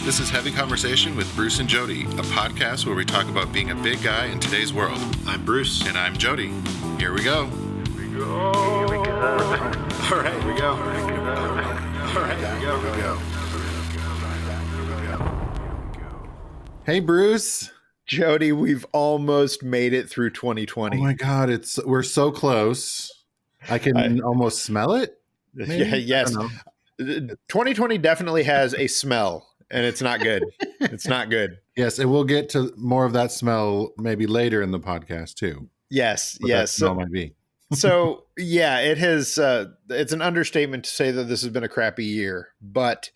This is Heavy Conversation with Bruce and Jody, a podcast where we talk about being a big guy in today's world. I'm Bruce. And I'm Jody. Here we go. Here we go. All right, here we go. All right, here we go. Hey, Bruce. Jody, we've almost made it through 2020. Oh my God, we're so close. I can almost smell it. Maybe? Yeah, yes. 2020 definitely has a smell, and it's not good. It's not good. Yes, and we'll get to more of that smell maybe later in the podcast too. Yes, What yes. that smell might be. So yeah, it has. It's an understatement to say that this has been a crappy year, but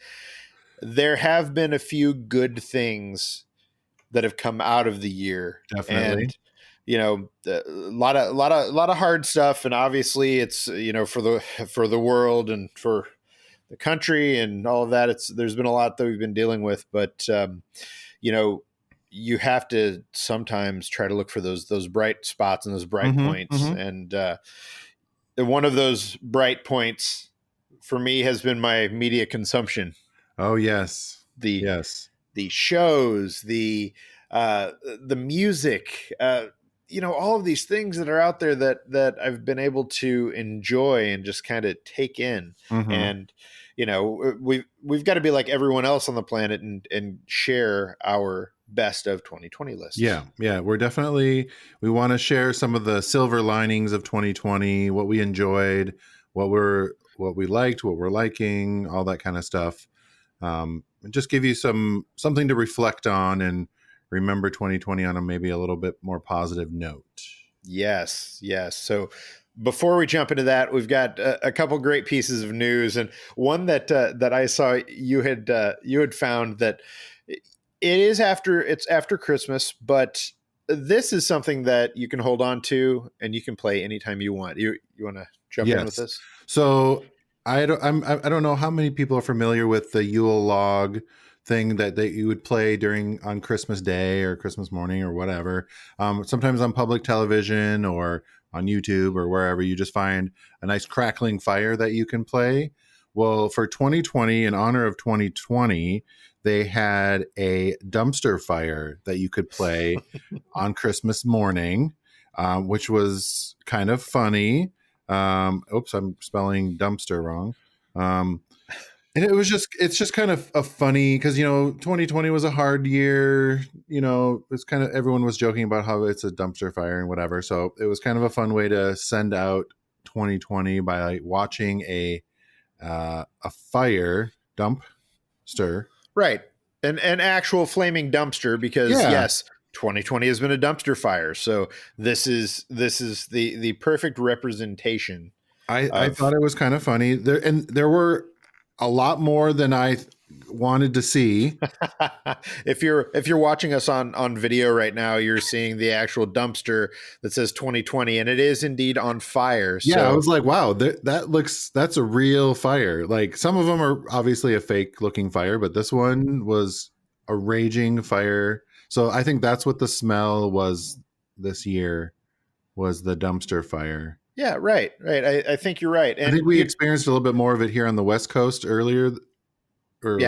there have been a few good things that have come out of the year. Definitely. And a lot of hard stuff, and obviously it's for the world and for the country and all of that. There's been a lot that we've been dealing with, but you have to sometimes try to look for those bright spots and those bright points. And one of those bright points for me has been my media consumption. Oh yes, the shows, the music, all of these things that are out there that I've been able to enjoy and just kind of take in. And we've got to be like everyone else on the planet and share our best of 2020 list. Yeah. We want to share some of the silver linings of 2020, what we enjoyed, what we liked, what we're liking, all that kind of stuff. And just give you something to reflect on and remember 2020 on maybe a little bit more positive note. Yes. So before we jump into that, we've got a couple great pieces of news, and one that I saw you had found that it's after Christmas, but this is something that you can hold on to and you can play anytime you want. You want to jump in with this? So I don't know how many people are familiar with the Yule log thing that you would play on Christmas Day or Christmas morning or whatever. Sometimes on public television or on YouTube or wherever, you just find a nice crackling fire that you can play. Well, for 2020, in honor of 2020, they had a dumpster fire that you could play on Christmas morning, which was kind of funny. Oops, I'm spelling dumpster wrong. And it's just kind of a funny, because 2020 was a hard year. It's kind of, everyone was joking about how it's a dumpster fire and whatever. So it was kind of a fun way to send out 2020 by watching a fire dumpster. Right. An actual flaming dumpster, because yes, 2020 has been a dumpster fire. So this is the perfect representation. I thought it was kind of funny there were a lot more than I wanted to see. If you're watching us on video right now, you're seeing the actual dumpster that says 2020, and it is indeed on fire. Yeah, so I was like, wow, that's a real fire. Like, some of them are obviously a fake looking fire, but this one was a raging fire. So I think that's what the smell was this year, was the dumpster fire. Yeah, right. I think you're right. And I think we experienced a little bit more of it here on the West Coast earlier, or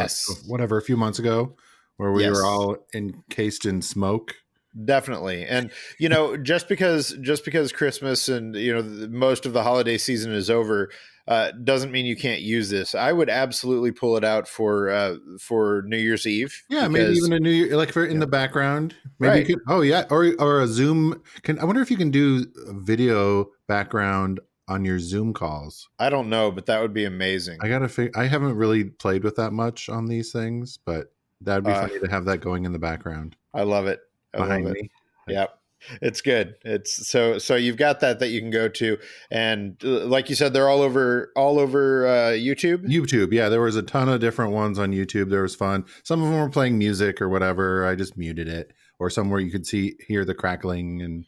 whatever, a few months ago, where we were all encased in smoke. Definitely. And, just because Christmas and, most of the holiday season is over, doesn't mean you can't use this. I would absolutely pull it out for New Year's Eve. Yeah, maybe even a New Year, like in the background. Maybe you could, or a Zoom. I wonder if you can do a video background on your Zoom calls. I don't know, but that would be amazing. I haven't really played with that much on these things, but that'd be funny to have that going in the background. I love it. Behind me. Yep. It's good. It's so you've got that you can go to, and like you said, they're all over YouTube. YouTube, yeah. There was a ton of different ones on YouTube. There was fun. Some of them were playing music or whatever. I just muted it, or somewhere you could hear the crackling and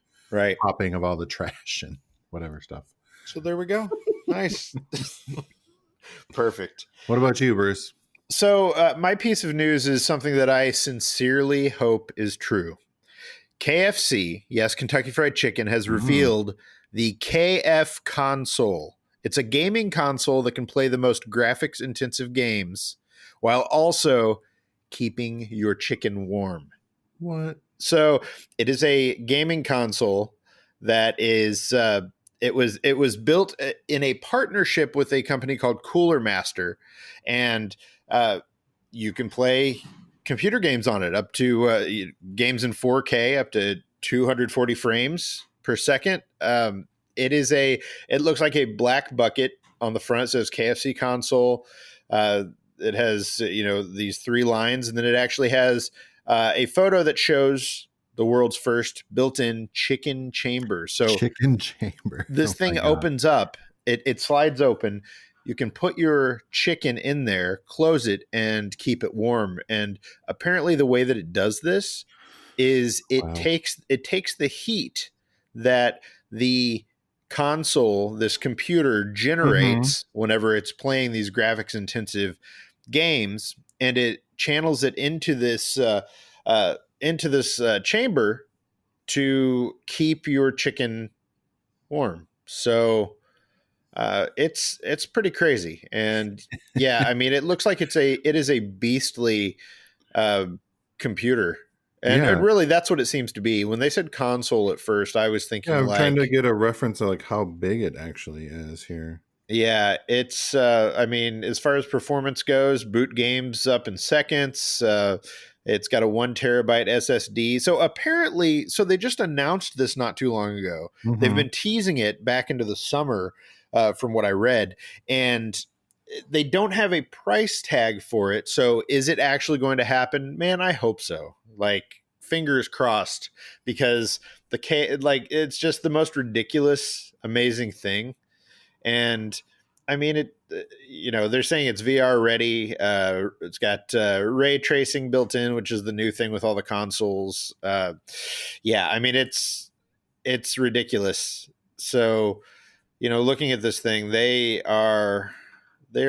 popping of all the trash and whatever stuff. So there we go. Nice. Perfect. What about you, Bruce? So my piece of news is something that I sincerely hope is true. KFC, yes, Kentucky Fried Chicken, has revealed the KF console. It's a gaming console that can play the most graphics-intensive games while also keeping your chicken warm. What? So it is a gaming console that is it was built in a partnership with a company called Cooler Master, and uh, you can play computer games on it up to games in 4K up to 240 frames per second. It looks like a black bucket on the front. It says KFC console. It has these three lines, and then it actually has a photo that shows the world's first built-in chicken chamber. So Chicken chamber. this Oh my thing god. opens up. It slides open. You can put your chicken in there, close it, and keep it warm. And apparently, the way that it does this is Wow. it takes the heat that the console, this computer, Mm-hmm. generates whenever it's playing these graphics intensive games, and it channels it into this chamber to keep your chicken warm. So it's pretty crazy, and yeah, I mean, it looks like it is a beastly uh, computer, and Yeah. really that's what it seems to be. When they said console at first, I was Yeah, thinking I'm trying to like, get a reference of like how big it actually is here. yeah, it's I mean, as far as performance goes, boot games up in seconds. It's got a 1 terabyte SSD. So apparently, so they just announced this not too long ago. They've Mm-hmm. been teasing it back into the summer, from what I read, and they don't have a price tag for it. So is it actually going to happen? Man, I hope so. Like, fingers crossed, because like, it's just the most ridiculous, amazing thing. And I mean, they're saying it's VR ready. It's got ray tracing built in, which is the new thing with all the consoles. Yeah, I mean, it's ridiculous. So, looking at this thing, they're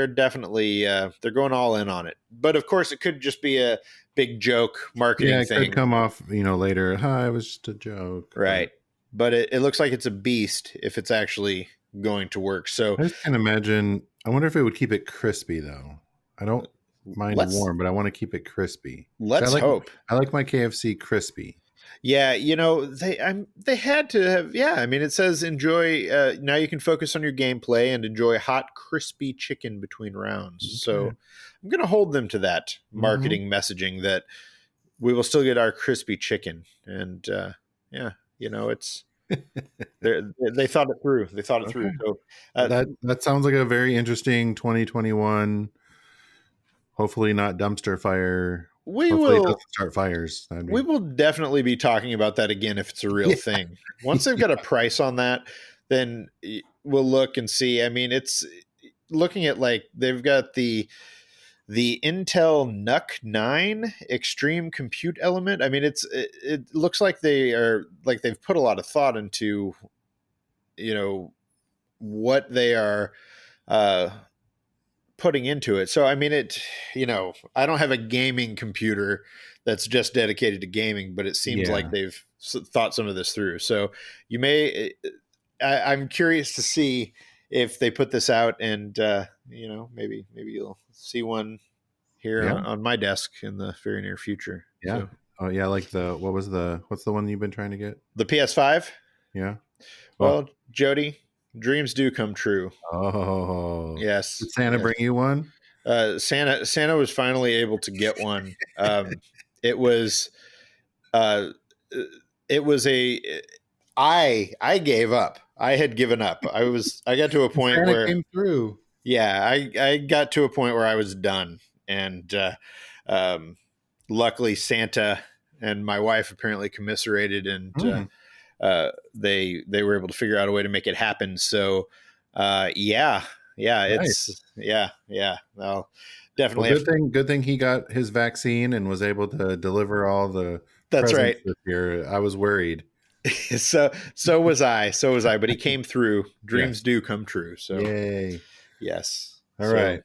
definitely they're going all in on it. But of course, it could just be a big joke Yeah, marketing it could thing, come off, later. Hi, it was just a joke, but right? But it looks like it's a beast if it's actually going to work. So I just can't imagine. I wonder if it would keep it crispy though. I don't mind let's warm, but I want to keep it crispy. So let's hope. I like my KFC crispy. Yeah, they had to have. Yeah, I mean, it says enjoy. Now you can focus on your gameplay and enjoy hot, crispy chicken between rounds. Okay. So I'm going to hold them to that Mm-hmm. marketing messaging that we will still get our crispy chicken. And yeah, it's they thought it through. They thought it through. Okay. So Well, uh, that sounds like a very interesting 2021. Hopefully not dumpster fire. we Hopefully it will doesn't start fires. That'd we be will definitely be talking about that again if it's a real yeah. thing. Once they've got a price on that, then we'll look and see. I mean, it's looking at, like, they've got the Intel NUC 9 extreme compute element. I mean, it looks like they've put a lot of thought into you know what they are uh putting into it. So I mean, I don't have a gaming computer that's just dedicated to gaming, but it seems like Yeah. they've thought some of this through. So you may, I'm curious to see if they put this out, and maybe you'll see one here Yeah. on my desk in the very near future. Yeah. So Oh yeah, like what's the one you've been trying to get? the PS5. Yeah. Well, Well, Jody, dreams do come true. oh. Did Yes, Santa yes. bring you one? Santa was finally able to get one. It was uh, it was a I gave up. I had given up. I got to a point Santa where, came through. yeah, I got to a point where I was done, and um, luckily Santa and my wife apparently commiserated, and Hmm. they were able to figure out a way to make it happen. So yeah, yeah, Nice. yeah. I'll Well, definitely have. good thing he got his vaccine and was able to deliver all the That's presents right. this year. I was worried. So was I. So was I. But he came through. Dreams Yes. do come true. So Yay. yes. All So right.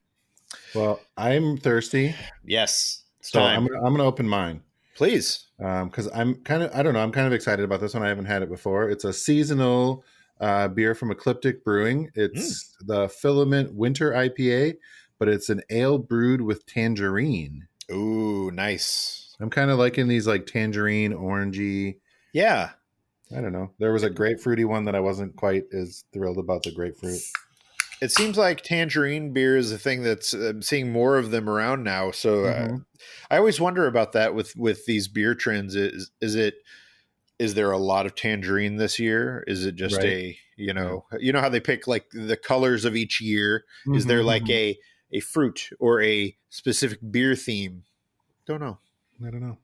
Well, I'm thirsty, yes, it's so time. I'm gonna open mine. Please. Because I don't know, I'm kind of excited about this one. I haven't had it before. It's a seasonal beer from Ecliptic Brewing. Mm. It's the Filament Winter IPA, but it's an ale brewed with tangerine. Ooh, nice. I'm kind of liking these like tangerine, orangey. Yeah. I don't know. There was a grapefruity one that I wasn't quite as thrilled about the grapefruit. It seems like tangerine beer is a thing that's I'm seeing more of them around now. So Mm-hmm. I always wonder about that with these beer trends. Is there a lot of tangerine this year? Is it just Right. a Yeah. you know how they pick like the colors of each year? Is there Mm-hmm, like mm-hmm. a fruit or a specific beer theme? Don't know. I don't know. What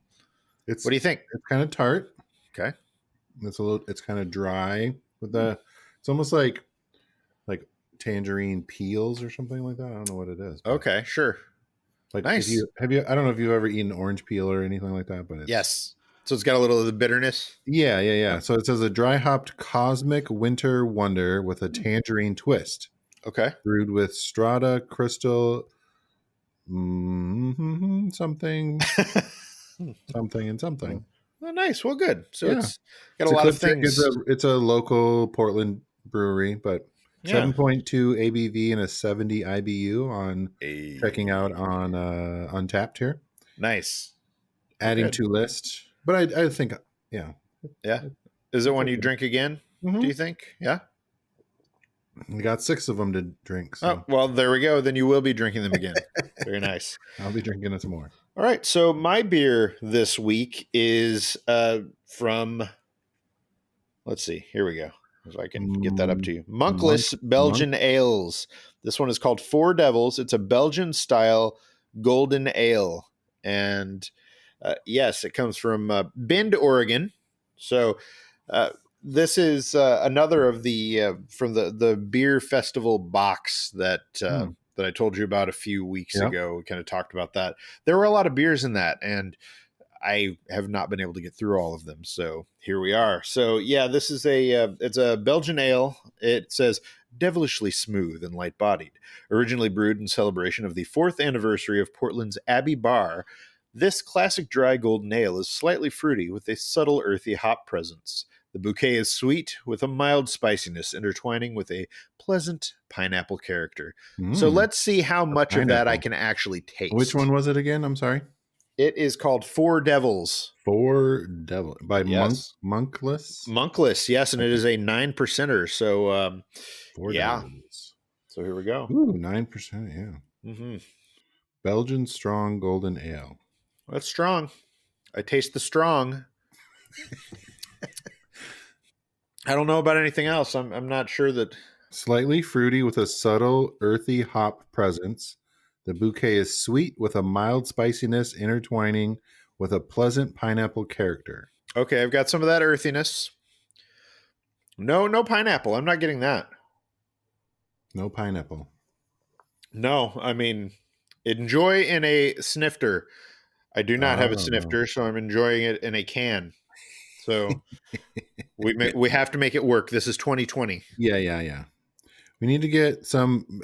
It's do you think? it's kind of tart. Okay. It's a little. It's kind of dry with the. It's almost like tangerine peels or something like that. I don't know what it is, but Okay, sure. like if Nice. you have you, I don't know if you've ever eaten orange peel or anything like that, but it's Yes. So it's got a little of the bitterness. yeah, yeah, Yeah. yeah. So it says a dry hopped cosmic winter wonder with a tangerine twist, Okay. brewed with strata crystal, something, something, and Oh, something. nice. Well, good. So Yeah, it's got a it's a lot of Cliptrick. It's things. a local Portland brewery, but Yeah. 7.2 ABV and a 70 IBU on checking out A on Untapped here. nice. Well, Adding good. to list, but I think yeah, Yeah. it, Is it it's one you okay. drink again? Do Hmm. you think? Yeah. We got 6 of them to drink, Oh, so well, there we go. Then you will be drinking them again. Very nice. I'll be drinking it some more. All right. So my beer this week is from, let's see, here we go. If I can get that up Mm, to you. monk, Monkless monk. Belgian Ales. This one is called Four Devils. It's a Belgian style golden ale. And yes, it comes from Bend, Oregon. So uh, this is another of the from the beer festival box Mm, that I told you about a few weeks yeah. ago. We kind of talked about that. There were a lot of beers in that, and I have not been able to get through all of them. So here we are. So yeah, this is it's a Belgian ale. It says devilishly smooth and light bodied. Originally brewed in celebration of the fourth anniversary of Portland's Abbey Bar, this classic dry golden ale is slightly fruity with a subtle earthy hop presence. The bouquet is sweet with a mild spiciness intertwining with a pleasant pineapple character. So Mm, let's see how a much of that I pineapple. can actually Which taste. one was it again? I'm sorry. It is called Four Devils. Four Devil by Yes. Monkless. Monkless, yes, and it Okay, is a 9%er. So, Four yeah. Devils. So here we go. Ooh, 9%. Yeah, Hmm. Belgian strong golden ale. That's strong. I taste the strong. I don't know about anything else. I'm not sure that. Slightly fruity with a subtle earthy hop presence. The bouquet is sweet with a mild spiciness intertwining with a pleasant pineapple character. Okay, I've got some of that earthiness. No, no pineapple. I'm not getting that. No pineapple. No, I mean, enjoy in a snifter. I do not have a Oh no. snifter, so I'm enjoying it in a can. So we have to make it work. This is 2020. Yeah, yeah, yeah. We need to get some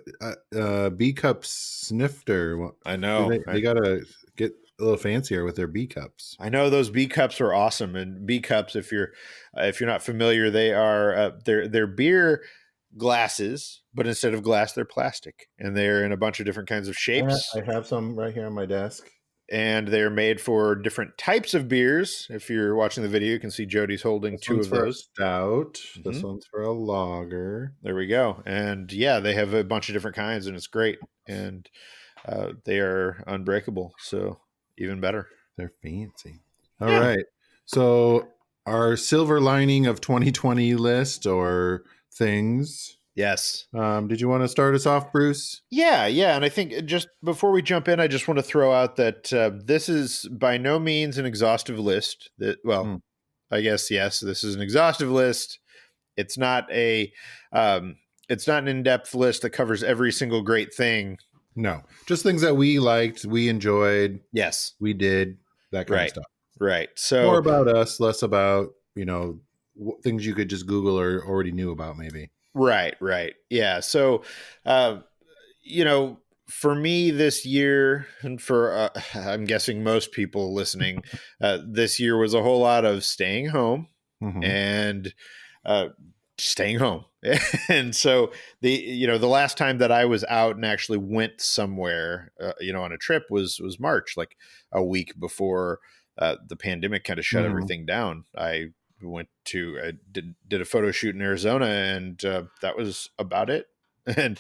B cup snifter. Well, I see, know. they gotta get a little fancier with their B cups. I know those B cups are awesome, and B cups, if you're not familiar, they are they're beer glasses, but instead of glass, they're plastic, and they're in a bunch of different kinds of I shapes, have some right here on my desk. and they're made for different types of beers. If you're watching the video, you can see Jody's holding This two one's of for a those. stout. Hmm. This one's for a lager. There we go, and yeah, they have a bunch of different kinds, and it's great, and they are unbreakable, so even better. They're fancy. All Yeah. right. So our silver lining of 2020 list or things. Yes. Did you want to start us off, Bruce? Yeah, yeah, and I think just before we jump in, I just want to throw out that this is by no means an exhaustive list. That well, Mm, I guess yes, this is an exhaustive list. It's not a, it's not an in-depth list that covers every single great thing. no, just things that we liked, we enjoyed, Yes, we did, that kind of right, stuff. right. More So about us, less about, things you could just Google or already knew about, maybe. right, right, yeah. So, uh, you know, for me this year, and for I'm guessing most people listening, this year was a whole lot of staying home Hmm. and uh, staying home. And so the last time that I was out and actually went somewhere, on a trip was March, like a week before the pandemic kind of shut Mhm. everything down. I did a photo shoot in Arizona, and that was about it. And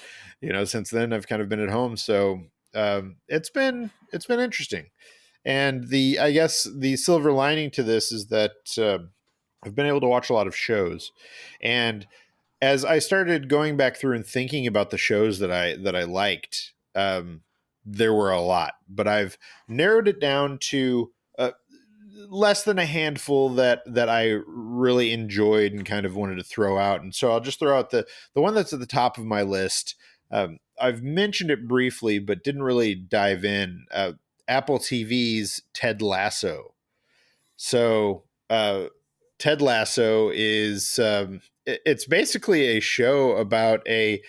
since then I've kind of been at home, so it's been interesting. And I guess the silver lining to this is that I've been able to watch a lot of shows. And as I started going back through and thinking about the shows that I liked, there were a lot, but I've narrowed it down to less than a handful that I really enjoyed and kind of wanted to throw out. And so I'll just throw out the one that's at the top of my list. I've mentioned it briefly, but didn't really dive in. Apple TV's Ted Lasso. So Ted Lasso is it's basically a show about a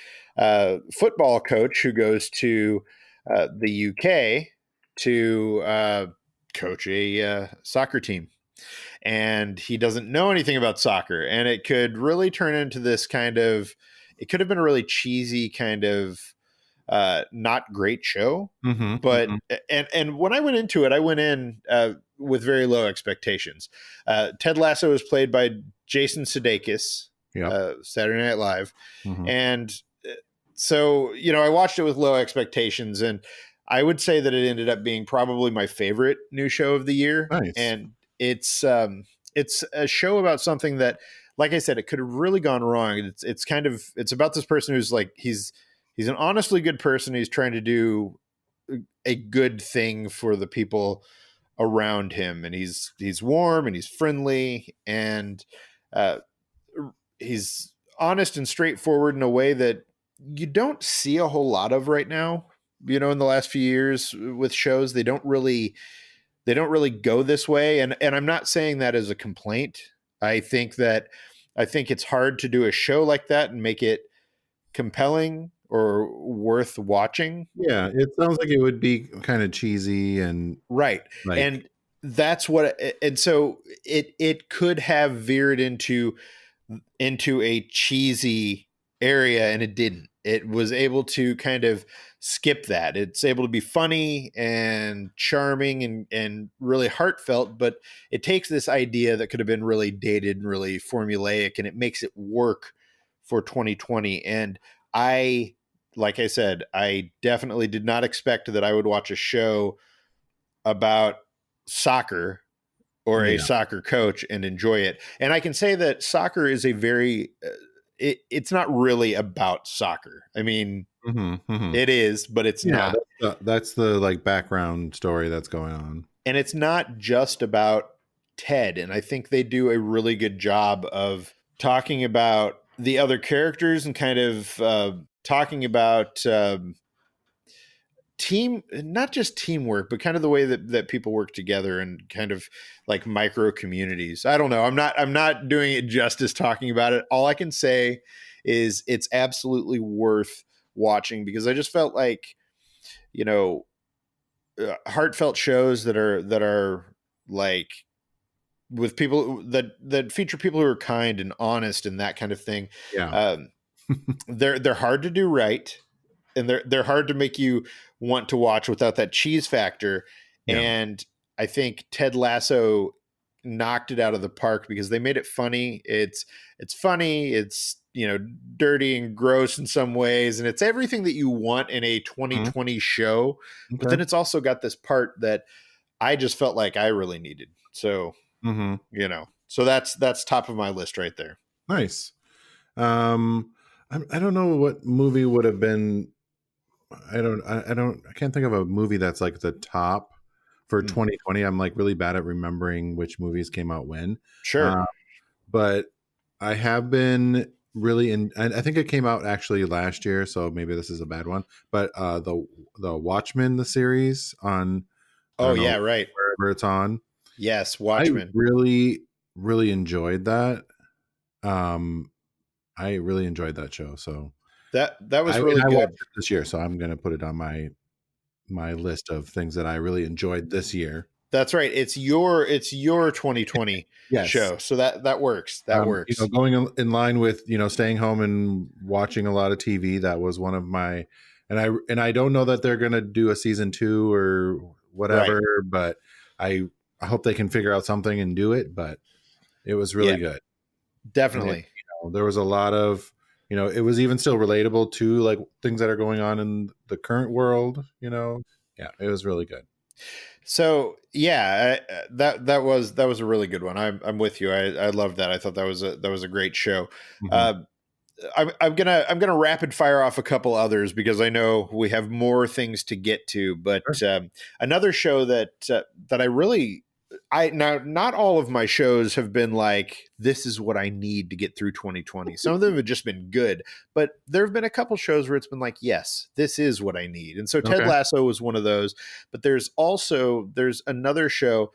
football coach who goes to the UK to coach a soccer team, and he doesn't know anything about soccer, and it could really turn into this kind of, it could have been a really cheesy kind of not great show. Mhm. But Mhm. and when I went into it, I went in with very low expectations. Ted Lasso is played by Jason Sudeikis, Yep. Saturday Night Live, Mhm. and so I watched it with low expectations, and I would say that it ended up being probably my favorite new show of the year. Nice. And it's a show about something that, like I said, it could have really gone wrong. It's about this person who's like, he's an honestly good person. He's trying to do a good thing for the people around him, and he's warm and he's friendly, and uh, he's honest and straightforward in a way that you don't see a whole lot of right now. In the last few years with shows, they don't really go this way, and I'm not saying that as a complaint. I think it's hard to do a show like that and make it compelling or worth watching. Yeah, it sounds like it would be kind of cheesy and Right. like, And that's what, and so it could have veered into a cheesy area, and it didn't. It was able to kind of skip that. It's able to be funny and charming and really heartfelt, but it takes this idea that could have been really dated and really formulaic, and it makes it work for 2020. And I like I said, I definitely did not expect that I would watch a show about soccer or a yeah. soccer coach and enjoy it. And I can say that soccer is a very it's not really about soccer. I mean, Mhm. Mhm. it is, but it's Yeah, not. that's the, like, background story that's going on. And it's not just about Ted. And I think they do a really good job of talking about the other characters and kind of talking about team, not just teamwork, but kind of the way that people work together and kind of like micro communities. I don't know, I'm not doing it justice talking about it. All I can say is it's absolutely worth watching, because I just felt like, you know heartfelt shows that are like, with people that feature people who are kind and honest and that kind of thing. Yeah. um they're hard to do right, and they're hard to make you want to watch without that cheese factor. Yeah. And I think Ted Lasso knocked it out of the park, because they made it funny. It's funny. It's dirty and gross in some ways, and it's everything that you want in a Mhm. 2020 show. But Okay. then it's also got this part that I just felt like I really needed. So Mhm. so that's top of my list right there. Nice. Um, I don't know what movie would have been. I can't think of a movie that's like the top for Mm, 2020. I'm like really bad at remembering which movies came out when. sure. Uh, but I have been really in. I think it came out actually last year, so maybe this is a bad one. But the Watchmen, the series on, I Oh don't know, yeah, right. wherever it's on. Yes, I Watchmen. really enjoyed that. Um, I really enjoyed that show. So That was And really I watched good. it this year, so I'm gonna put it on my list of things that I really enjoyed this year. That's right. It's your 2020 Yes. show. So that works. That works. Going in line with, staying home and watching a lot of TV, that was one of my, and I don't know that they're going to do a season 2 or Right. whatever, but I I hope they can figure out something and do it, but it was Yeah, really good. And definitely. there was a lot of, it was even still relatable to like things that are going on in the current world. Yeah, it was really good. So yeah, that was a really good one. I'm with you. I love that. I thought that was a great show. Hmm. Uh, I'm gonna rapid fire off a couple others because I know we have more things to get to. But Sure. another show that I really I now not all of my shows have been like this is what I need to get through 2020. Some of them have just been good, but there have been a couple shows where it's been like yes, this is what I need. And so Ted Okay. Lasso was one of those. But there's another show.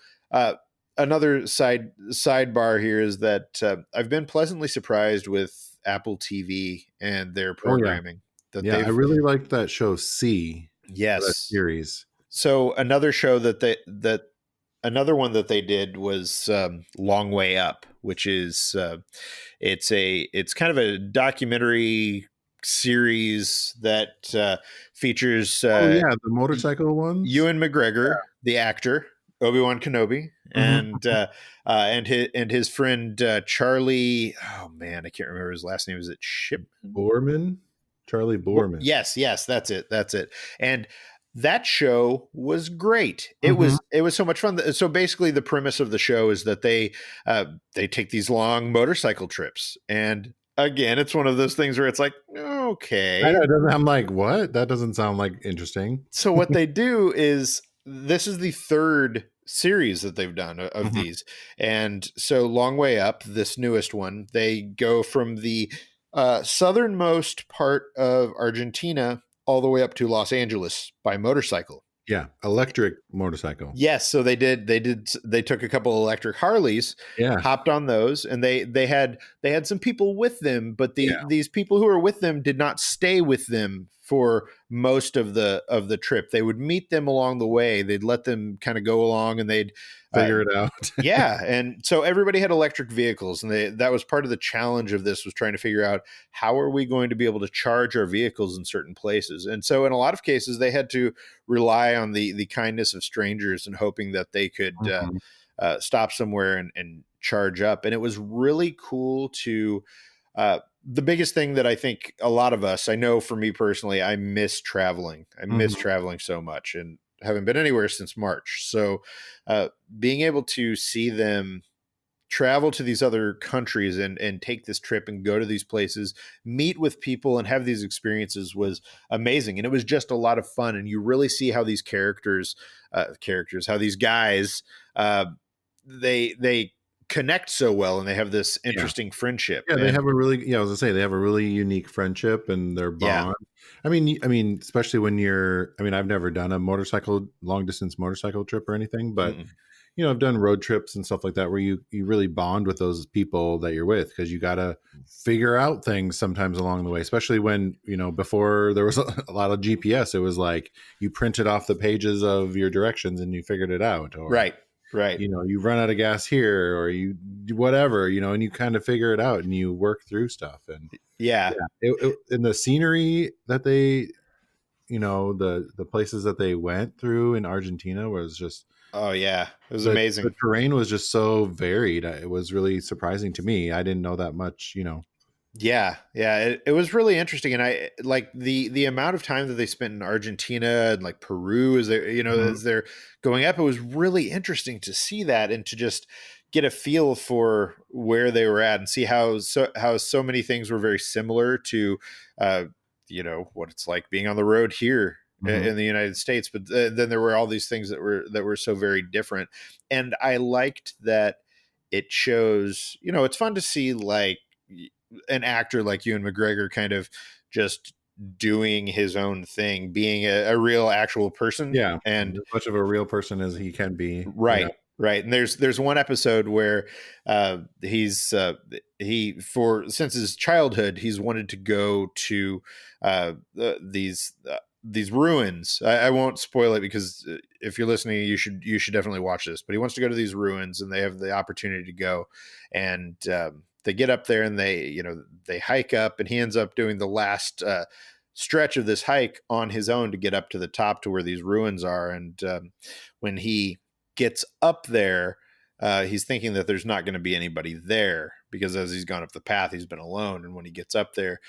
Another sidebar here is that I've been pleasantly surprised with Apple TV and their Oh yeah. programming that Yeah, I they've really liked that show C, that yes. series. So another show that another one that they did was Long Way Up, which is it's kind of a documentary series that features Oh yeah, the motorcycle ones. Ewan McGregor, the actor, Obi-Wan Kenobi, Hmm. and his friend Charlie. Oh man, I can't remember his last name. Is it Shipman? Borman, Charlie Borman. Yes, that's it. And that show was great. It Hmm. was it was so much fun. So basically, the premise of the show is that they take these long motorcycle trips, and again, it's one of those things where it's like, I know okay. it doesn't. I'm like, what? That doesn't sound like interesting. So what they do is this is the third series that they've done of Hmm. these, and so Long Way Up, this newest one, they go from the southernmost part of Argentina all the way up to Los Angeles by motorcycle. Yeah, electric motorcycle. Yes, so they took a couple electric Harleys, Yeah, hopped on those, and they had some people with them, but yeah. these people who were with them did not stay with them for most of the trip. They would meet them along the way. They'd let them kind of go along, and they'd uh, Figure it out. yeah, and so everybody had electric vehicles, and that was part of the challenge of this was trying to figure out how are we going to be able to charge our vehicles in certain places. And so in a lot of cases, they had to rely on the kindness of strangers and hoping that they could Mhm. stop somewhere and charge up. And it was really cool to. The biggest thing that I think a lot of us, I know for me personally, I miss traveling. I miss Mhm. traveling so much, and haven't been anywhere since March. So uh, being able to see them travel to these other countries and take this trip and go to these places, meet with people and have these experiences was amazing. And it was just a lot of fun. And you really see how these how these guys, uh, they connect so well and they have this Yeah. interesting friendship. Yeah, they And have a really, I was gonna say they have a really unique friendship and their yeah, bond. Especially when I've never done a long distance motorcycle trip or anything, but mm, I've done road trips and stuff like that where you really bond with those people that you're with because you got to figure out things sometimes along the way, especially when, before there was a lot of GPS, it was like you printed off the pages of your directions and you figured it out, or, right, right. you run out of gas here or you do whatever, and you kind of figure it out and you work through stuff. And Yeah. yeah, and the scenery that they, the places that they went through in Argentina was just Oh yeah. It was the amazing. terrain was just so varied. It was really surprising to me. I didn't know that much. Yeah, it was really interesting, and I like the amount of time that they spent in Argentina and like Peru as they Mhm. as they're going up. It was really interesting to see that and to just get a feel for where they were at and see how so many things were very similar to uh, what it's like being on the road here Mhm. in the United States. But then there were all these things that were so very different, and I liked that it shows. It's fun to see like an actor like Ewan McGregor kind of just doing his own thing, being a real actual person. Yeah, And as much of a real person as he can be. Yeah. right. And there's one episode where he for since his childhood he's wanted to go to these these ruins. I won't spoil it because if you're listening, you should definitely watch this. But he wants to go to these ruins, and they have the opportunity to go, and they get up there, and they hike up, and he ends up doing the last stretch of this hike on his own to get up to the top to where these ruins are. And when he gets up there, he's thinking that there's not going to be anybody there because as he's gone up the path, he's been alone. And when he gets up there,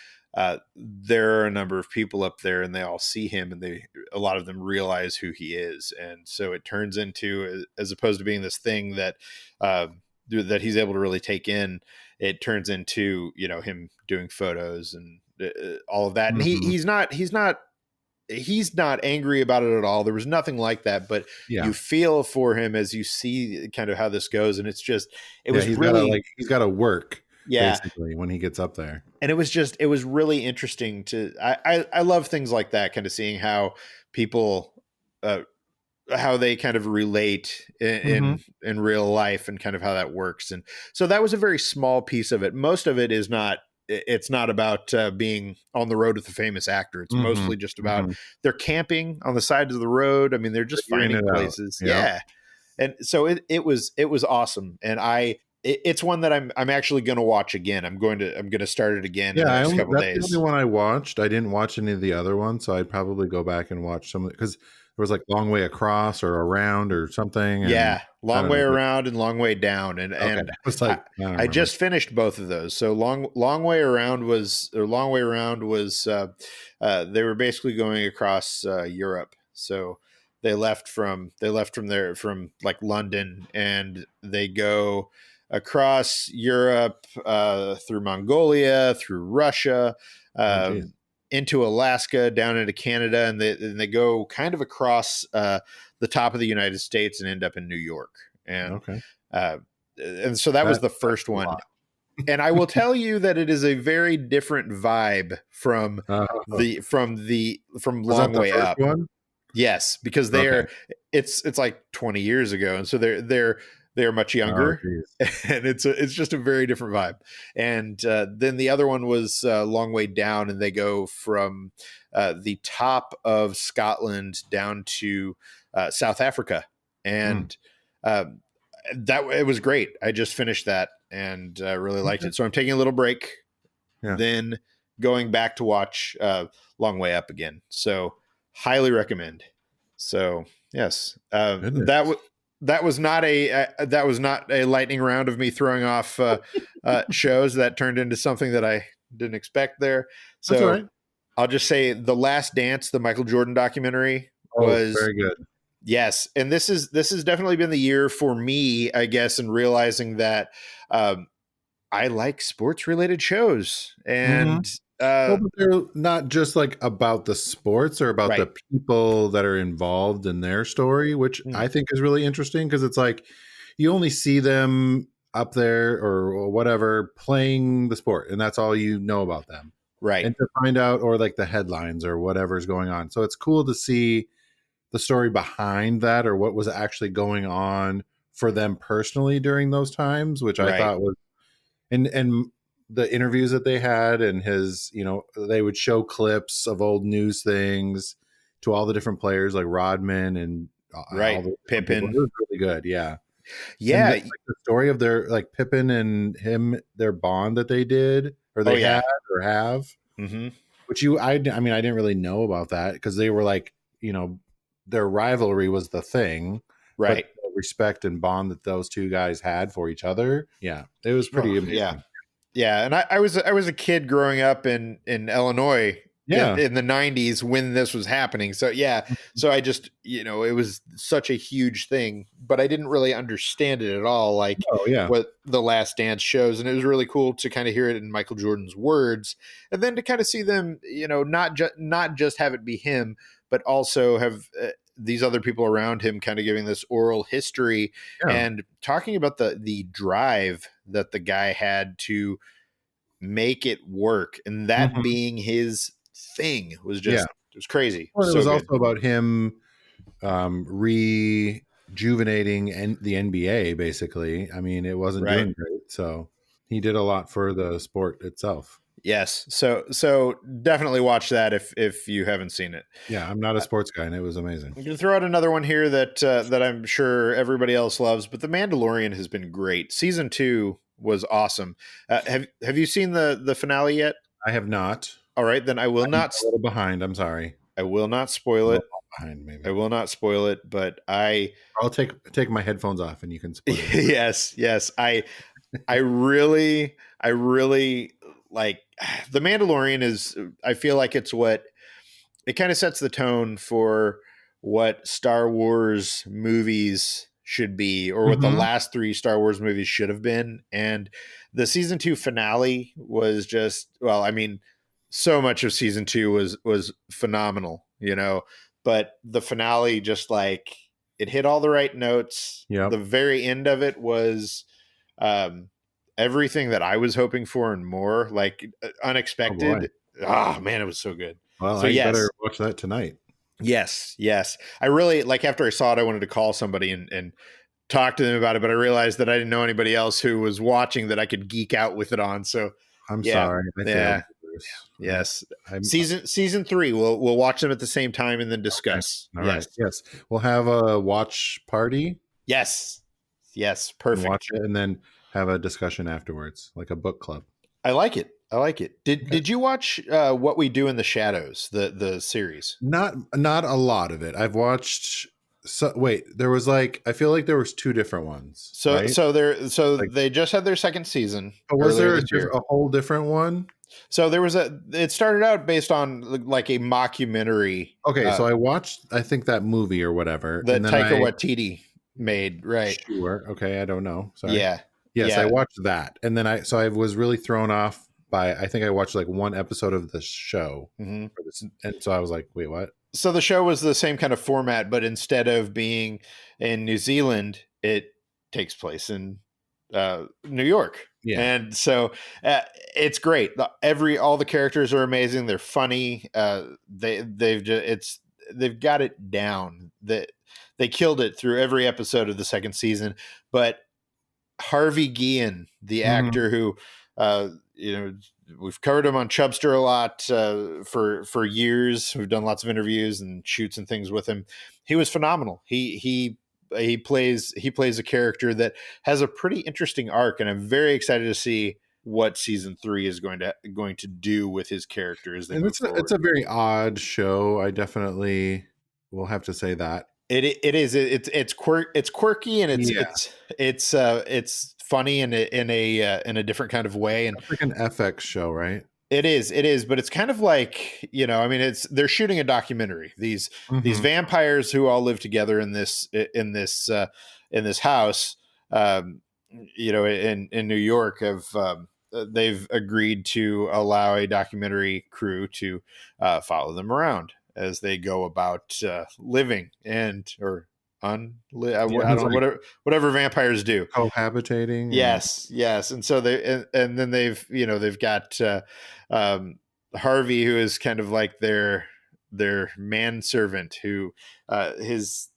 there are a number of people up there, and they all see him, and a lot of them realize who he is. And so it turns into, as opposed to being this thing that that he's able to really take in, it turns into him doing photos and all of that. And Mhm. he's not angry about it at all. There was nothing like that, but Yeah. you feel for him as you see kind of how this goes. And it Yeah, was really, he's gotta work yeah. basically when he gets up there. And it was really interesting I love things like that, kind of seeing how people, uh, how they kind of relate Mhm. in real life and kind of how that works. And so that was a very small piece of it. Most of it is not, it's not about being on the road with a famous actor. It's Mhm. mostly just about Mhm. they're camping on the sides of the road. I mean, they're just Figuring finding it out. places. Yep. Yeah. And so it was awesome. And it's one that I'm actually going to watch again. I'm going to start it again in Yeah, the I next only couple of that's the only days. one I watched. I didn't watch any of the other ones, so I'd probably go back and watch some of it because there was like Long Way Across or Around or something, and Yeah, I long don't way know. around and long way down, Okay. and I was I like, I don't I remember. just finished both of those. So long way around was or long way around was they were basically going across Europe. So they left from there from like London, and they go across Europe through Mongolia, through Russia. Oh, geez. Into Alaska, down into Canada, and they go kind of across the top of the United States and end up in New York. Okay. Uh, and so that was the That's first a one. lot. And I will tell you that it is a very different vibe from Uh, from was that Long the Way first Up. one? Yes, because Okay. it's like 20 years ago, and so they're much Oh, younger, geez. and it's just a very different vibe. And then the other one was Long Way Down, and they go from the top of Scotland down to South Africa, Mm, and uh, that it was great. I just finished that and really liked okay. it. So I'm taking a little break, Yeah. then going back to watch Long Way Up again. So highly recommend. So yes, Goodness. that was not that was not a lightning round of me throwing off shows that turned into something that I didn't expect there. That's all So right. I'll just say The Last Dance, the Michael Jordan documentary, Oh, was very good. yes, and this has definitely been the year for me, I guess, in realizing that um, I like sports related shows. Mhm. And Well, but they're not just like about the sports or about the right. people that are involved in their story, which Mm, I think is really interesting because it's like you only see them up there or whatever playing the sport, and that's all you know about them. right. And to find out, or like the headlines or whatever's going on. So it's cool to see the story behind that or what was actually going on for them personally during those times, which I Right. thought was and the interviews that they had and his, they would show clips of old news things to all the different players like Rodman and all Right. the different people. It Pippin. was really good, yeah. And Yeah. like the story of their like Pippen and him, their bond that they did or Oh they had yeah. or have, Hmm. which I mean I didn't really know about that because they were like you know their rivalry was the thing, but Right. the respect and bond that those two guys had for each other, yeah, it was pretty Oh yeah. amazing. Yeah. And I was a kid growing up in Illinois Yeah. in the 90s when this was happening. So yeah. So I just, it was such a huge thing, but I didn't really understand it at all, like Oh yeah. what The Last Dance shows. And it was really cool to kind of hear it in Michael Jordan's words, and then to kind of see them, not just have it be him, but also have these other people around him kind of giving this oral history Yeah. and talking about the drive that the guy had to make it work, and that Mhm. being his thing was Yeah. just, it was crazy, Well, it so was good. also about him rejuvenating the NBA. Basically, I mean, it wasn't Right. doing great, so he did a lot for the sport itself. Yes. So definitely watch that if you haven't seen it. Yeah, I'm not a sports guy, and it was amazing. I'm going to throw out another one here that I'm sure everybody else loves, but The Mandalorian has been great. Season 2 was awesome. Have you seen the finale yet? I have not. All right, then I'm a little behind. I'm sorry. I will not A spoil it. little behind, I maybe. will not spoil it, but I I'll take my headphones off, and you can spoil it. yes, I really like The Mandalorian is I feel like it's what it kind of sets the tone for what Star Wars movies should be, or what the Mm-hmm. last three Star Wars movies should have been. And the season 2 finale was just, well, I mean, so much of season 2 was phenomenal, but the finale just like it hit all the right notes. The Yep. very end of it was um everything that I was hoping for and more, like Oh boy. unexpected. Ah, man, it was so good. Well, So I better yes, watch that tonight. yes. I really like after I saw it, I wanted to call somebody and talk to them about it, but I realized that I didn't know anybody else who was watching that I could geek out with it on. So I'm yeah, sorry. I failed. yeah, Bruce. yes. I'm Season 3, we'll watch them at the same time and then okay. discuss. All right. Yes, Yes. We'll have a watch party yes, yes. and watch Perfect. it, and then have a discussion afterwards, like a book club. I like it. I like it. Did Okay. Did you watch What We Do in the Shadows, the series? Not a lot of it. I've watched. So wait, there was like I feel like there was two different ones, So right? so so Like, they just had their second season oh, was earlier there this year. a whole different one? So there was it started out based on like a mockumentary Okay, so I watched I think that movie or whatever, and that then Taika I Waititi made, right? sure okay I don't know sorry. Yeah. Yes, I Yeah. watched that, and then I was really thrown off by I think I watched like one episode of the show hmm for this, and so I was like, wait, what? So the show was the same kind of format, but instead of being in New Zealand, it takes place in New York. Yeah, And so it's great. All the characters are amazing. They're funny. They've got it down. They killed it through every episode of the second season. But Harvey Guillen, the hmm actor who, uh, you know, we've covered him on Chubster a lot for years. We've done lots of interviews and shoots and things with him. He was phenomenal. He plays a character that has a pretty interesting arc, and I'm very excited to see what season 3 is going to do with his character as they and move it's forward. a very odd show. I definitely will have to say that. It is it's quirky, and Yeah, it's funny in a different kind of way, and it's like an FX show, right? it is, but it's kind of like, I mean, they're shooting a documentary. These Hmm. vampires who all live together in this house, um, in New York, have they've agreed to allow a documentary crew to follow them around as they go about living and or Yeah, I it's don't know, like whatever vampires do. cohabitating and Yes, and so and then they've got Harvey, who is kind of like their manservant, who his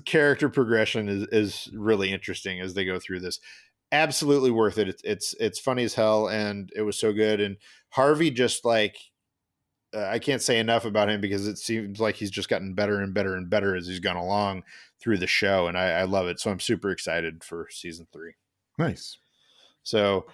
character progression is really interesting as they go through this. Absolutely worth it. It's funny as hell, and it was so good. And Harvey, just like I can't say enough about him, because it seems like he's just gotten better and better and better as he's gone along through the show, and I love it. So I'm super excited for season 3. nice. So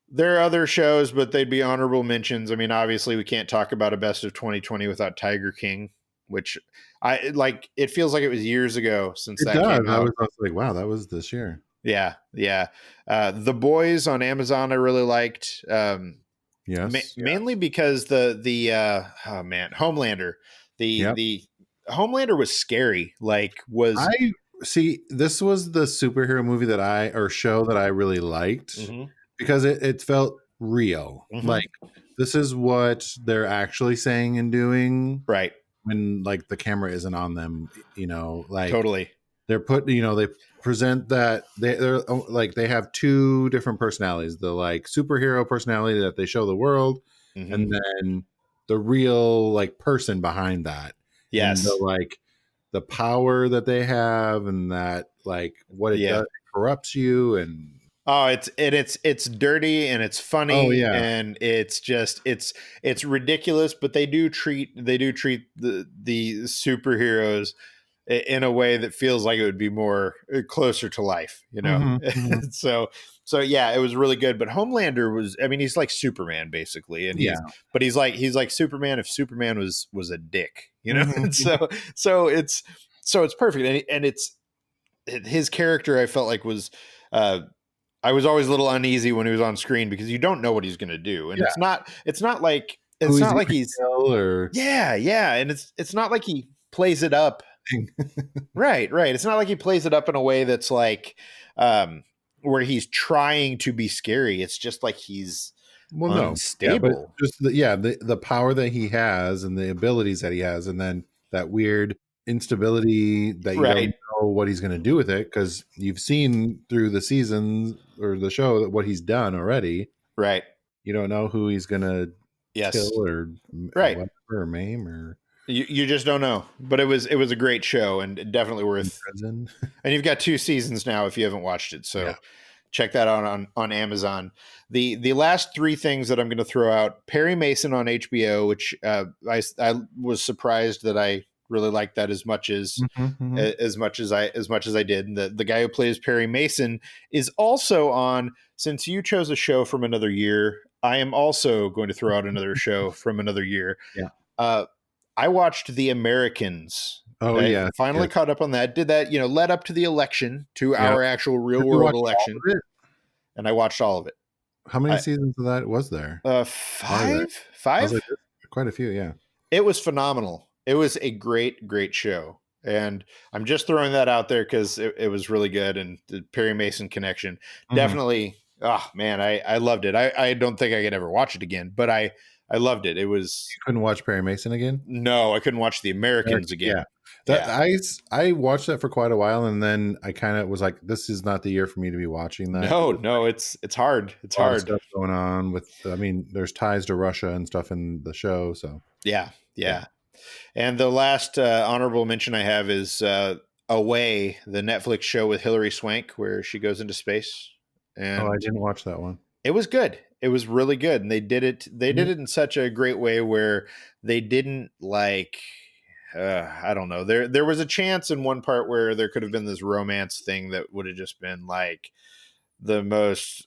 there are other shows, but they'd be honorable mentions. I mean, obviously, we can't talk about a best of 2020 without Tiger King, which I like. It feels like it was years ago since It that does. came I out. was like, wow, that was this year. Yeah, yeah. The Boys on Amazon, I really liked, Yes. Yeah. mainly because the oh man, Homelander, the Yep. the Homelander was scary. Like was I see. This was the superhero movie that I or show that I really liked Mhm, because it felt real. mhm, Like this is what they're actually saying and doing right, when like the camera isn't on them. Like totally. they're they present that they're like they have two different personalities: the like superhero personality that they show the world, Hmm. and then the real like person behind that, and the Yes, like the power that they have, and that like what it yeah. does, it corrupts you, and Oh, it's dirty and it's Oh funny yeah. and it's ridiculous, but they do treat the superheroes in a way that feels like it would be more closer to life, you know. Hmm, hmm. so so yeah, it was really good. But Homelander was, I mean, he's like Superman basically, and Yeah. he's like Superman if Superman was a dick, you know. Hmm, And hmm. so it's perfect, and it's his character. I felt like was. Uh, I was always a little uneasy when he was on screen because you don't know what he's going to do, and Yeah. it's not like Who it's is not he like gonna he's kill or? yeah, and it's not like he plays it up. Right, right. It's not like he plays it up in a way that's like um where he's trying to be scary. It's just like he's Well, no, yeah, but unstable. just the power that he has and the abilities that he has, and then that weird instability that you Right, don't know what he's going to do with it because you've seen through the seasons or the show that what he's done already. right. You don't know who he's going to kill Yes. or Right. whatever or maim or You just don't know. But it was a great show and definitely worth. imprison. And you've got 2 seasons now if you haven't watched it. Yeah. So check that out on Amazon. The last three things that I'm going to throw out: Perry Mason on HBO, which I was surprised that I really liked that as much as Hmm, hmm. as much as I did. And the guy who plays Perry Mason is also on. Since you chose a show from another year, I am also going to throw out another show from another year. Yeah. Uh, I watched The Americans. Oh I yeah. finally Yes. caught up on that. Did that, led up to the election, to Yeah. our actual real Have you world watched all election, of it? and I watched all of it. How many I seasons of that was there? Are there? five, I was like, five. there's quite a few. Yeah. It was phenomenal. It was a great, great show, and I'm just throwing that out there because it was really good. And the Perry Mason connection, Hmm. definitely. Oh man, I loved it. I don't think I could ever watch it again, but I loved it. It was Couldn't watch Perry Mason again. no, I couldn't watch The Americans Yeah. again. That Yeah, I watched that for quite a while, and then I kind of was like, "This is not the year for me to be watching that." no, With no, it's hard. It's a lot of hard. stuff going on with, I mean, there's ties to Russia and stuff in the show, so Yeah, yeah. yeah. And the last honorable mention I have is Away, the Netflix show with Hilary Swank, where she goes into space, Oh, I and didn't watch that one. it was good. It was really good, and they did it. They did Mhm. it in such a great way where they didn't like. I don't know. There was a chance in one part where there could have been this romance thing that would have just been like the most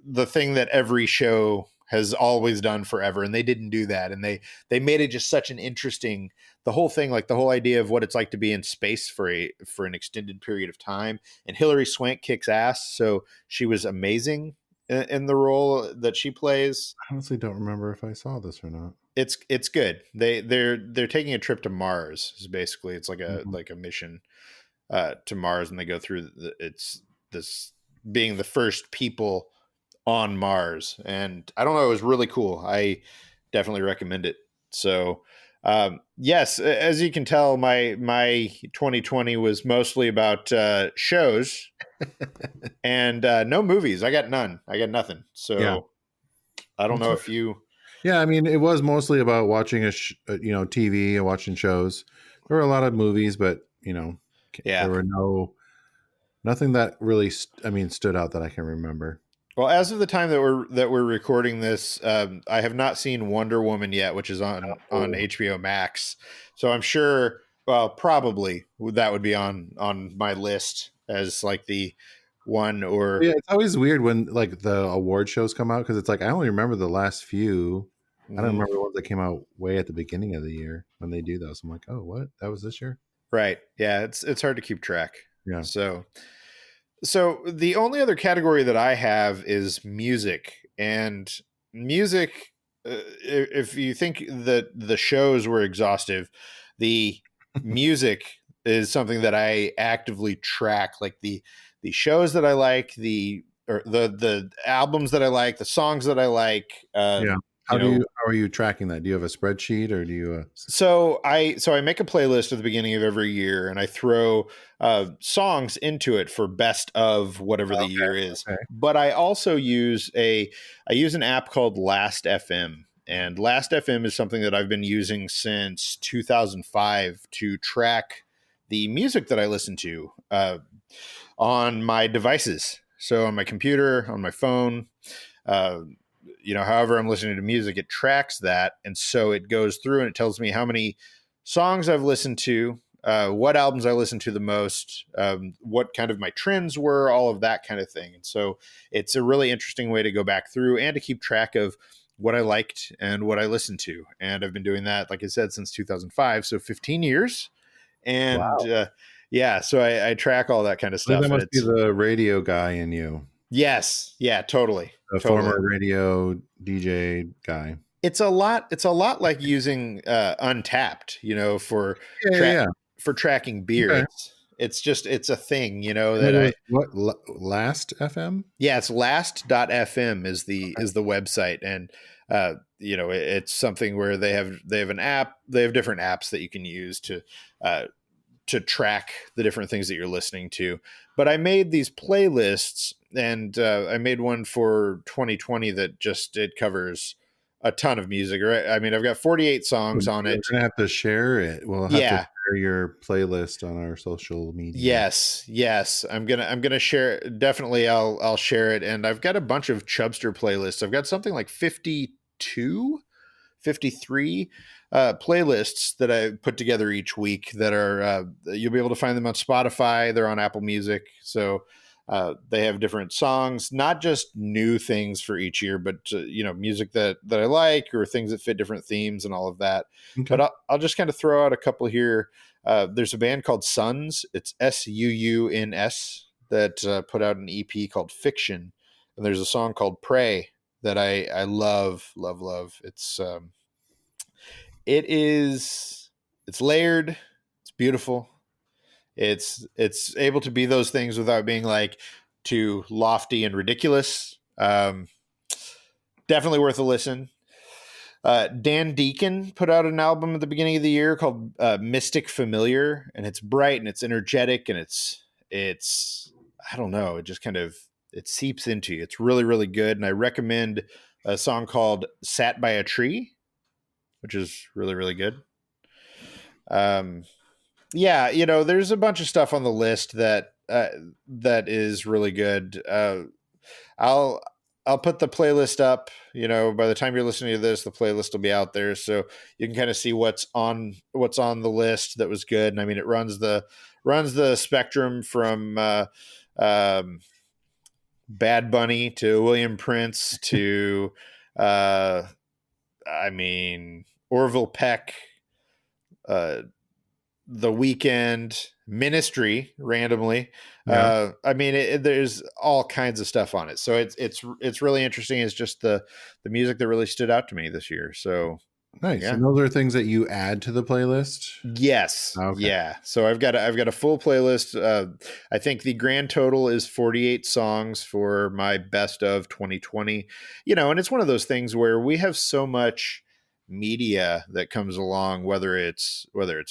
the thing that every show has always done forever, and they didn't do that, and they made it just such an interesting, the whole thing, like the whole idea of what it's like to be in space for an extended period of time. And Hilary Swank kicks ass, so she was amazing in the role that she plays. I honestly don't remember if I saw this or not. It's good. They're taking a trip to Mars, is basically. It's like a Mhm. mission to Mars, and they go through it's this being the first people on Mars. And I don't know, it was really cool. I definitely recommend it. So, yes, as you can tell, my 2020 was mostly about shows and no movies. I got none. I got nothing. Yeah, So I don't that's know right. if you. Yeah, I mean, it was mostly about watching TV and watching shows. There were a lot of movies, but there Yeah. were nothing that really, I mean, stood out that I can remember. Well, as of the time that we're recording this, I have not seen Wonder Woman yet, which is on Oh. HBO Max. So I'm sure, well, probably that would be on my list as like the one or. Yeah, it's always weird when like the award shows come out because it's like I only remember the last few. I don't Mhm. remember the ones that came out way at the beginning of the year when they do those. I'm like, oh, what? That was this year? Right. Yeah, it's hard to keep track. Yeah. So the only other category that I have is music. And music, if you think that the shows were exhaustive, the music is something that I actively track, like the shows that I like, the albums that I like, the songs that I like. Yeah. You know, How are you tracking that? Do you have a spreadsheet or do you? so I make a playlist at the beginning of every year, and I throw songs into it for best of whatever the Okay. year is. Okay. But I use an app called Last FM, and Last FM is something that I've been using since 2005 to track the music that I listen to on my devices. So on my computer, on my phone, uh, however I'm listening to music, it tracks that. And so it goes through and it tells me how many songs I've listened to, what albums I listened to the most, what kind of my trends were, all of that kind of thing. And so it's a really interesting way to go back through and to keep track of what I liked and what I listened to. And I've been doing that, like I said, since 2005. So 15 years. And Wow. yeah, so I track all that kind of I think stuff. that And must be it's, the radio guy in you, yes, yeah, totally. the former Totally. radio DJ guy. It's a lot like using Untapped, for Yeah, yeah, track yeah. for tracking beer. Okay. It's a thing, And it that I was what, Last FM? yeah, it's last.fm is the website. And it's something where they have an app, they have different apps that you can use uh to track the different things that you're listening to. But I made these playlists, and I made one for 2020 that just it covers a ton of music. Right? I mean, I've got 48 songs on We're it. gonna have to share it. We'll have to Yeah. share your playlist on our social media. Yes. Yes. I'm gonna share. Definitely, I'll share it. And I've got a bunch of Chubster playlists. I've got something like 52 53 playlists that I put together each week that are, you'll be able to find them on Spotify. They're on Apple Music. So they have different songs, not just new things for each year, but, music that I like or things that fit different themes and all of that. Okay. But I'll just kind of throw out a couple here. There's a band called Suns. It's Suuns that put out an EP called Fiction. And there's a song called Pray that I love, love, love. It's layered, it's beautiful. It's able to be those things without being like too lofty and ridiculous. Definitely worth a listen. Dan Deacon put out an album at the beginning of the year called Mystic Familiar, and it's bright and it's energetic and it's I don't know, it just kind of it seeps into you. It's really really good, and I recommend a song called "Sat by a Tree," which is really really good. Um, yeah, there's a bunch of stuff on the list that is really good. I'll I'll put the playlist up. By the time you're listening to this, the playlist will be out there, so you can kind of see what's on the list that was good. And I mean, it runs the spectrum from um, Bad Bunny to William Prince to I mean Orville Peck, uh, The Weekend, Ministry, randomly. Yeah. I mean, there's all kinds of stuff on it, so it's really interesting. It's just the music that really stood out to me this year. So Nice. yeah, And those are things that you add to the playlist? yes, Okay. yeah. So I've got a full playlist. I think the grand total is 48 songs for my best of 2020. And it's one of those things where we have so much media that comes along, whether it's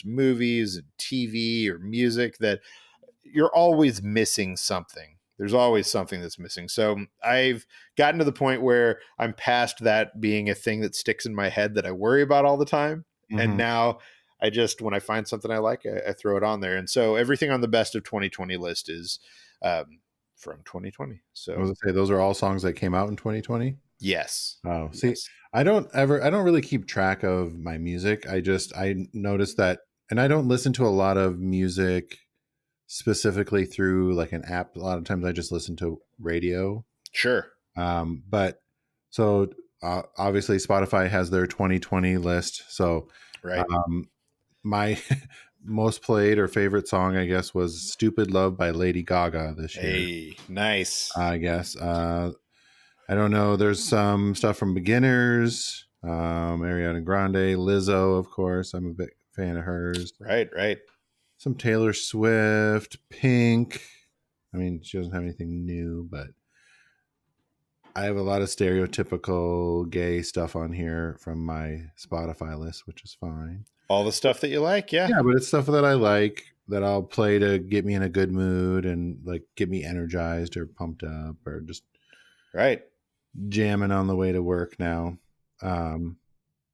movies and TV or music, that you're always missing something. There's always something that's missing. So I've gotten to the point where I'm past that being a thing that sticks in my head that I worry about all the time. And Mhm. now I just, when I find something I like, I throw it on there. And so everything on the best of 2020 list is from 2020. I So was gonna say those are all songs that came out in 2020. yes, Oh, see, yes, I don't really keep track of my music. I noticed that, and I don't listen to a lot of music specifically through like an app. A lot of times I just listen to radio. sure. But so obviously Spotify has their 2020 list. So Right. um, my most played or favorite song, I guess, was "Stupid Love" by Lady Gaga this year. Hey, nice. I guess. I don't know. There's some stuff from Beginners, Ariana Grande, Lizzo, of course. I'm a big fan of hers. Right, right. Some Taylor Swift, Pink. I mean, she doesn't have anything new, but I have a lot of stereotypical gay stuff on here from my Spotify list, which is fine. All the stuff that you like. Yeah. Yeah, but it's stuff that I like that I'll play to get me in a good mood and like get me energized or pumped up or just Right. jamming on the way to work now. Um,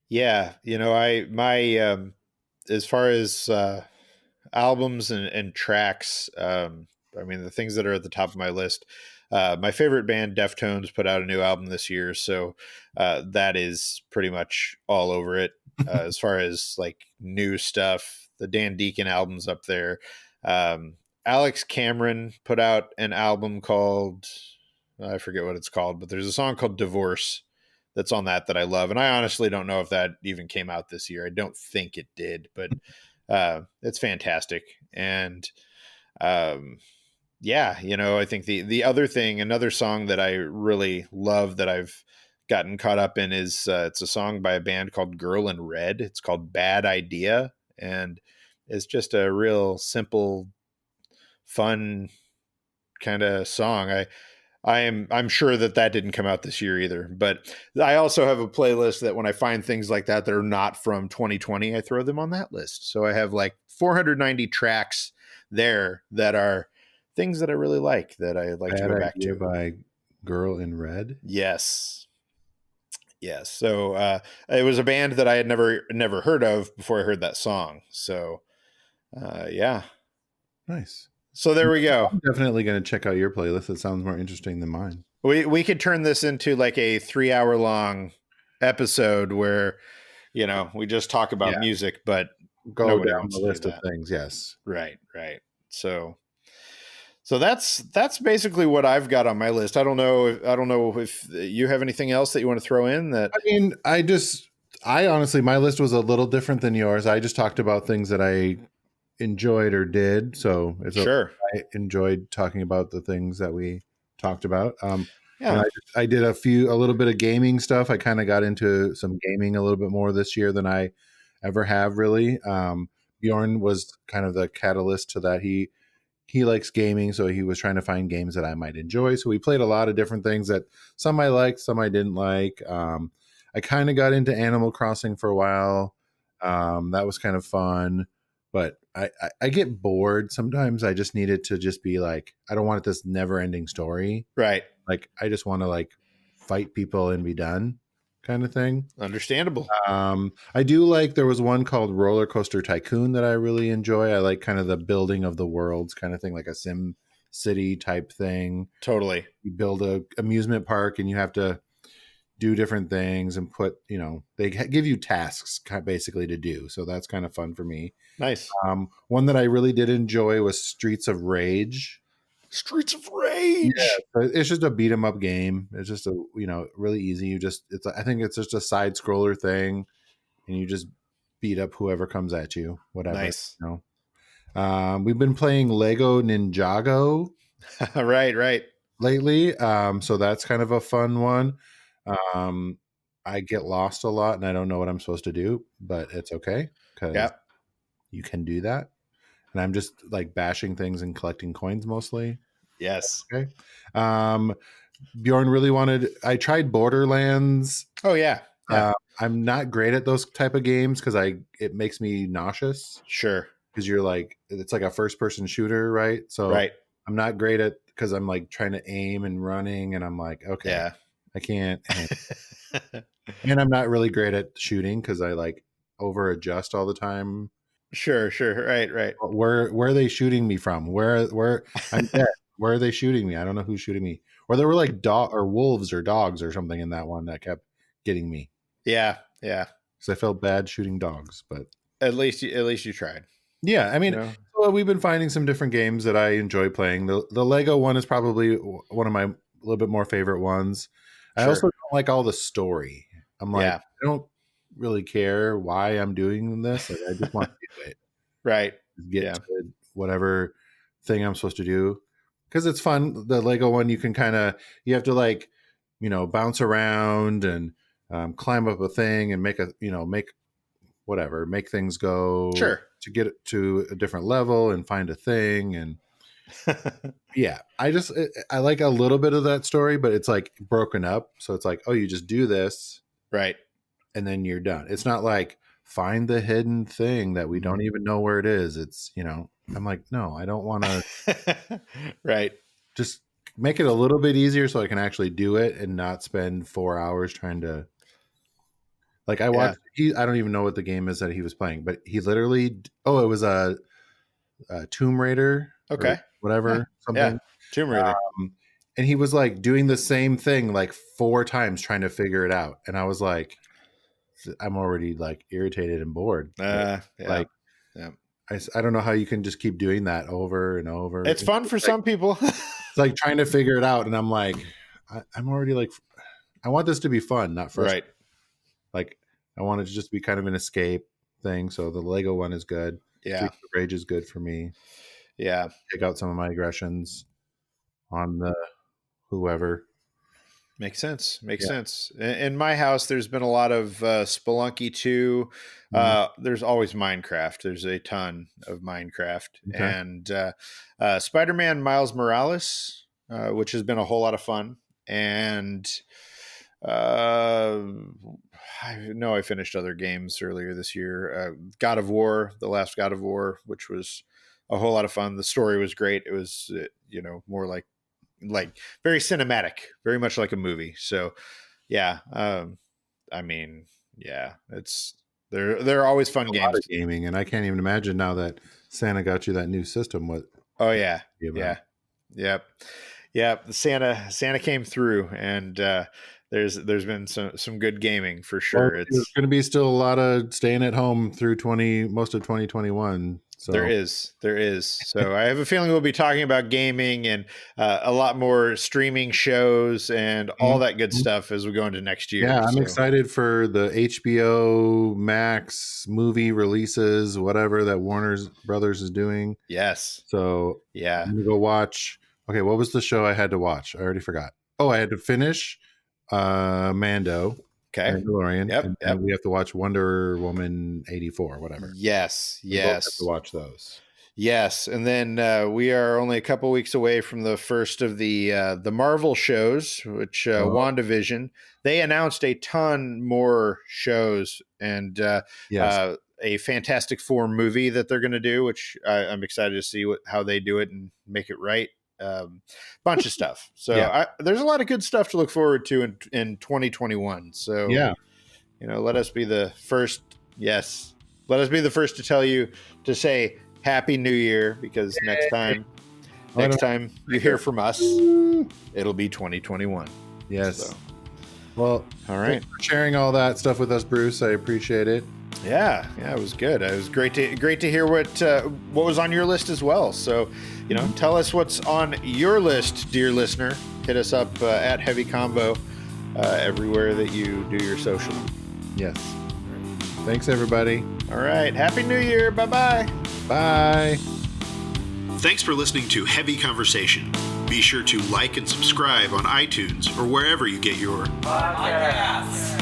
Yeah. As far as albums and tracks, I mean, the things that are at the top of my list, My favorite band, Deftones, put out a new album this year, so that is pretty much all over it. As far as like new stuff, the Dan Deacon album's up there. Um, Alex Cameron put out an album called, I forget what it's called, but there's a song called Divorce that's on that I love. And I honestly don't know if that even came out this year. I don't think it did, but it's fantastic. And um, yeah, I think the other thing, another song that I really love that I've gotten caught up in is it's a song by a band called Girl in Red. It's called Bad Idea, and it's just a real simple, fun kind of song. I'm sure that didn't come out this year either, but I also have a playlist that when I find things like that are not from 2020, I throw them on that list. So I have like 490 tracks there that are things that I really like that I like to Bad go back Idea to. by Girl in Red. Yes. Yes. So it was a band that I had never heard of before I heard that song. So yeah. Nice. So there we go. I'm definitely going to check out your playlist. It sounds more interesting than mine. We could turn this into like a 3 hour long episode where we just talk about Yeah. music, but Go nobody down wants the to do list of that. things. Yes. Right. So that's basically what I've got on my list. I don't know if you have anything else that you want to throw in that. I mean, I honestly, my list was a little different than yours. I just talked about things that I enjoyed or did. So Sure. I enjoyed talking about the things that we talked about. Yeah. I did a little bit of gaming stuff. I kind of got into some gaming a little bit more this year than I ever have really. Bjorn was kind of the catalyst to that. He likes gaming, so he was trying to find games that I might enjoy. So we played a lot of different things that some I liked, some I didn't like. I kind of got into Animal Crossing for a while. That was kind of fun, but I get bored. Sometimes I just need it to just be like, I don't want this never ending story. Right. Like, I just want to like fight people and be done kind of thing. Understandable. I do like, there was one called Roller Coaster Tycoon that I really enjoy. I like kind of the building of the worlds kind of thing, like a Sim City type thing. Totally. You build a amusement park and you have to do different things and put, they give you tasks basically to do. So that's kind of fun for me. Nice. One that I really did enjoy was Streets of Rage. Streets of Rage. Yeah, it's just a beat 'em up game. It's just really easy. I think it's just a side scroller thing, and you just beat up whoever comes at you, whatever. Nice. We've been playing Lego Ninjago right. lately, so that's kind of a fun one. I get lost a lot, and I don't know what I'm supposed to do, but it's okay because you can do that. And I'm just like bashing things and collecting coins mostly. Yes. Okay. Bjorn really I tried Borderlands. Oh yeah. I'm not great at those type of games because it makes me nauseous. Sure. Because it's like a first person shooter, right? So right. I'm not great at, because I'm like trying to aim and running, and I'm like, okay, yeah. I can't. And I'm not really great at shooting because I like over adjust all the time. Sure. Right. Where are they shooting me from? Where I'm dead. Where are they shooting me? I don't know who's shooting me. Or there were like wolves or dogs or something in that one that kept getting me. Yeah. Because I felt bad shooting dogs, but at least you tried. Yeah, I mean, so we've been finding some different games that I enjoy playing. The Lego one is probably one of my little bit more favorite ones. I also don't like all the story. I'm like, I don't really care why I'm doing this. Like, I just want to do it. Right. Get to whatever thing I'm supposed to do. Because it's fun. The Lego one, you have to like, bounce around and climb up a thing and make things go to get it to a different level and find a thing. And yeah, I like a little bit of that story, but it's like broken up. So it's like, oh, you just do this. Right. And then you're done. It's not like find the hidden thing that we don't even know where it is. It's, I'm like, no, I don't want to. Right. Just make it a little bit easier so I can actually do it and not spend 4 hours trying to. Like I watched, I don't even know what the game is that he was playing, but he literally, it was a Tomb Raider, okay, whatever, something. Tomb Raider, and he was like doing the same thing like 4 times trying to figure it out. And I was like, I'm already like irritated and bored. Yeah. Like, Yeah. I don't know how you can just keep doing that over and over. It's fun for some people. It's like trying to figure it out. And I'm like, I'm already like, I want this to be fun, not frustrating. Right. Like, I want it to just be kind of an escape thing. So the Lego one is good. Yeah. Streets of Rage is good for me. Yeah. Take out some of my aggressions on the whoever. Makes sense. Makes sense. In my house, there's been a lot of Spelunky 2. There's always Minecraft. There's a ton of Minecraft. Okay. And Spider-Man Miles Morales, which has been a whole lot of fun. And I know I finished other games earlier this year. God of War, the last God of War, which was a whole lot of fun. The story was great. It was, more like very cinematic, very much like a movie. So yeah. I mean, yeah, they're always fun games. A lot of gaming, and I can't even imagine now that Santa got you that new system. What? Oh yeah. Yeah. Yep. Santa came through, and there's been some good gaming for sure. Well, there's going to be still a lot of staying at home through most of 2021. So there is. So I have a feeling we'll be talking about gaming and a lot more streaming shows and all that good stuff as we go into next year. Yeah, I'm excited for the HBO Max movie releases, whatever that Warner Brothers is doing. Yes. So yeah, I'm gonna go watch. Okay, what was the show I had to watch? I already forgot. Oh, I had to finish Mando. Okay. Mandalorian. And we have to watch Wonder Woman 84, whatever. Yes. We both have to watch those. Yes, and then we are only a couple weeks away from the first of the Marvel shows, which WandaVision. They announced a ton more shows and a Fantastic Four movie that they're going to do, which I'm excited to see how they do it and make it right. Bunch of stuff. So there's a lot of good stuff to look forward to in 2021. So let us be the first. Yes, let us be the first to tell you to say Happy New Year, because next time you hear from us, it'll be 2021. Yes. So. Well, all right. Thanks for sharing all that stuff with us, Bruce. I appreciate it. Yeah, it was good. It was great to hear what was on your list as well. So, tell us what's on your list, dear listener. Hit us up at Heavy Combo everywhere that you do your social. Yes. Thanks, everybody. All right. Happy New Year. Bye-bye. Bye. Thanks for listening to Heavy Conversation. Be sure to like and subscribe on iTunes or wherever you get your podcasts.